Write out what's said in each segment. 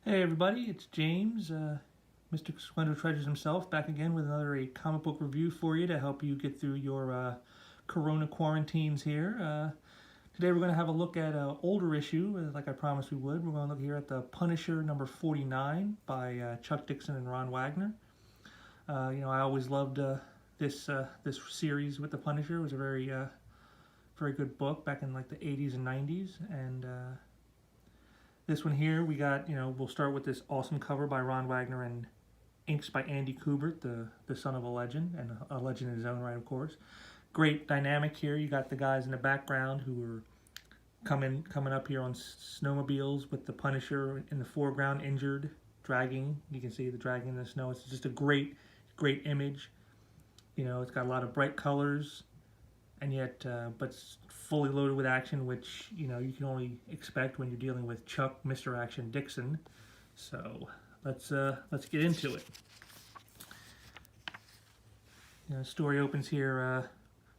Hey everybody, it's James, Mr. Splendor Treasures himself, back again with another comic book review for you to help you get through your Corona quarantines here. Today we're going to have a look at an older issue, like I promised we would. We're going to look here at the Punisher number 49 by Chuck Dixon and Ron Wagner. I always loved this series with the Punisher. It was a very good book back in like the 80s and 90s, and this one here, we got, we'll start with this awesome cover by Ron Wagner and inks by Andy Kubert, the son of a legend, and a legend in his own right, of course. Great dynamic here. You got the guys in the background who are coming up here on snowmobiles with the Punisher in the foreground, injured, dragging. You can see the dragging in the snow. It's just a great image. It's got a lot of bright colors, and yet, but it's fully loaded with action, which you can only expect when you're dealing with Chuck, Mr. Action Dixon. So let's get into it. The story opens here.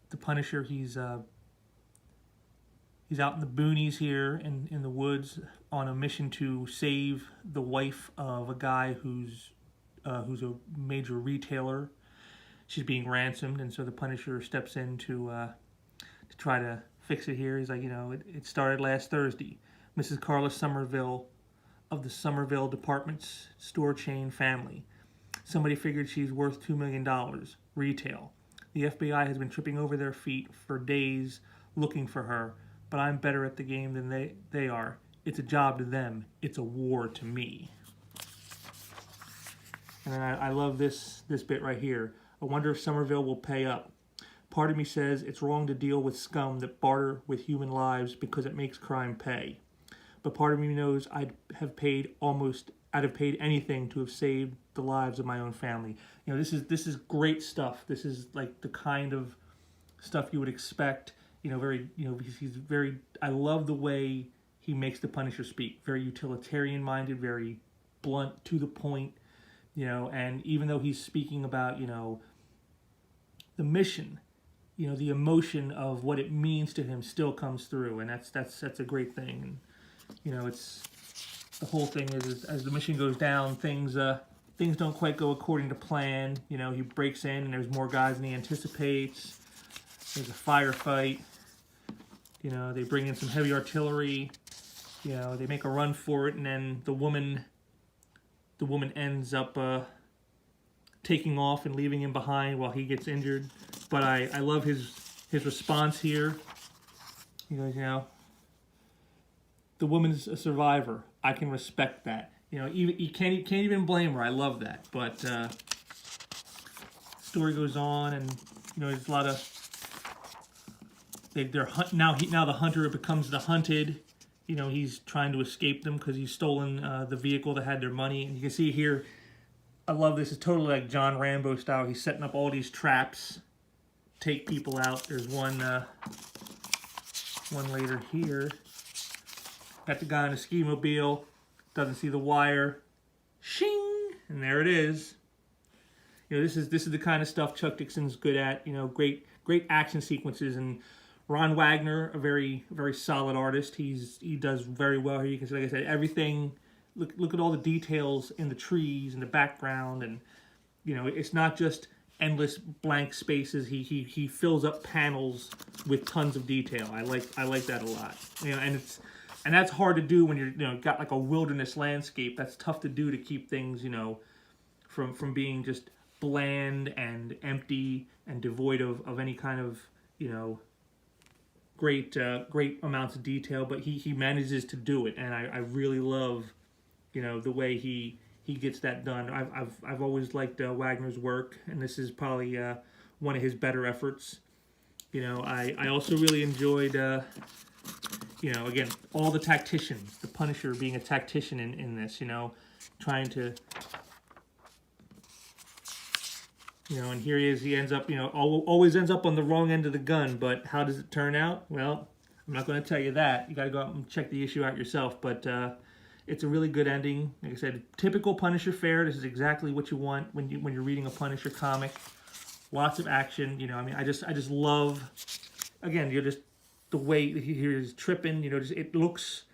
The Punisher, he's out in the boonies here in the woods on a mission to save the wife of a guy who's a major retailer. She's being ransomed, and so the Punisher steps in to try to fix it here. He's like, it started last Thursday. Mrs. Carla Somerville of the Somerville department store chain family. Somebody figured she's worth $2 million, retail. The FBI has been tripping over their feet for days looking for her, but I'm better at the game than they are. It's a job to them. It's a war to me. And I love this bit right here. I wonder if Somerville will pay up. Part of me says it's wrong to deal with scum that barter with human lives because it makes crime pay. But part of me knows I'd have paid anything to have saved the lives of my own family. This is great stuff. This is like the kind of stuff you would expect. He's very. I love the way he makes the Punisher speak. Very utilitarian minded, very blunt, to the point. And even though he's speaking about the mission, the emotion of what it means to him still comes through, and that's a great thing. And it's the whole thing is as the mission goes down, things don't quite go according to plan. He breaks in and there's more guys than he anticipates. There's a firefight. They bring in some heavy artillery. They make a run for it, and then the woman ends up taking off and leaving him behind while he gets injured. But I love his response here. He goes, the woman's a survivor. I can respect that. You can't even blame her. I love that. But story goes on, and there's a lot of now the hunter becomes the hunted. He's trying to escape them because he's stolen the vehicle that had their money. And you can see here, I love this. It's totally like John Rambo style. He's setting up all these traps, take people out. There's one later here. Got the guy on a ski mobile, doesn't see the wire, shing, and there it is. This is the kind of stuff Chuck Dixon's good at. Great action sequences, and Ron Wagner, a very solid artist. He does very well here. You can see, like I said, everything. Look at all the details in the trees and the background, and it's not just endless blank spaces. He fills up panels with tons of detail. I like that a lot. And that's hard to do when you're got like a wilderness landscape. That's tough to do, to keep things from being just bland and empty and devoid of any kind of great amounts of detail. But he manages to do it, and I really love the way he gets that done. I've always liked Wagner's work, and this is probably one of his better efforts. I also really enjoyed again, all the tacticians, the Punisher being a tactician in this, trying to, and here he is, he ends up, always ends up on the wrong end of the gun, but how does it turn out? Well, I'm not going to tell you that. You got to go out and check the issue out yourself, but it's a really good ending. Like I said, typical Punisher fare. This is exactly what you want when you're reading a Punisher comic. Lots of action, I just love, again, the way he is tripping, it looks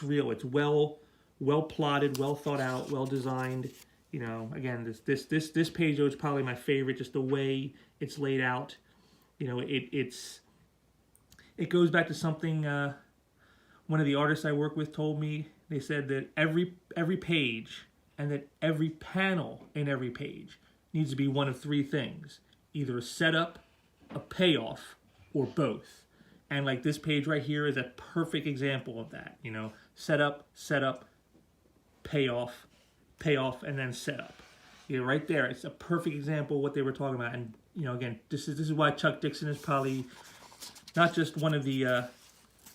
real. It's well well plotted, well thought out, well designed. You know, again, this page though is probably my favorite, just the way it's laid out. You know, it goes back to something one of the artists I work with told me. They said that every page and that every panel in every page needs to be one of three things: either a setup, a payoff, or both. And like this page right here is a perfect example of that. You know, setup, payoff, and then setup. You know, right there, it's a perfect example of what they were talking about. And you know, again, this is why Chuck Dixon is probably not just one of the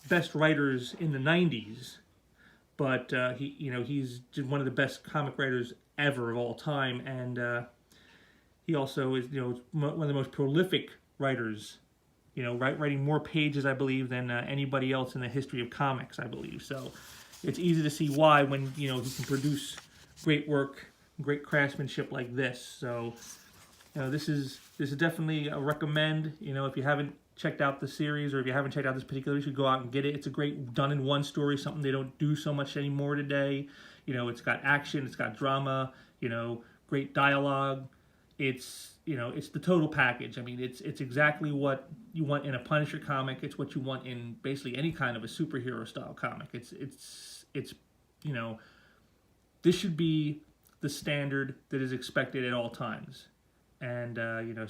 best writers in the '90s, but he's just one of the best comic writers ever of all time, and he also is one of the most prolific writers. You know, writing more pages, I believe, than anybody else in the history of comics, I believe. So it's easy to see why when he can produce great work, great craftsmanship like this. So this is definitely a recommend. You know, if you haven't checked out the series, or if you haven't checked out this particular, you should go out and get it. It's a great done-in-one story, something they don't do so much anymore today. You know, it's got action, it's got drama, great dialogue. It's the total package. I mean, it's exactly what you want in a Punisher comic. It's what you want in basically any kind of a superhero style comic. It's this should be the standard that is expected at all times. And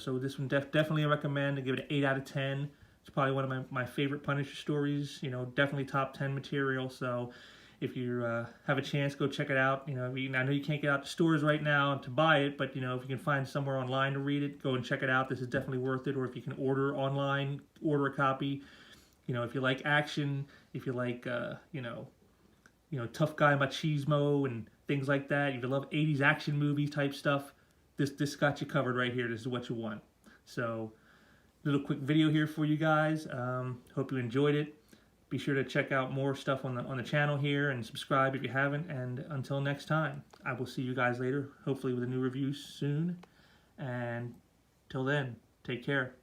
so this one definitely I recommend. I give it an 8 out of 10. It's probably one of my favorite Punisher stories. Definitely top 10 material. So if you have a chance, go check it out. I know you can't get out to stores right now to buy it, but if you can find somewhere online to read it, go and check it out. This is definitely worth it. Or if you can order online, order a copy. If you like action, if you like tough guy machismo and things like that, if you love 80s action movie type stuff, this got you covered right here. This is what you want. So, little quick video here for you guys. Hope you enjoyed it. Be sure to check out more stuff on the channel here and subscribe if you haven't. And until next time, I will see you guys later, hopefully with a new review soon. And till then, take care.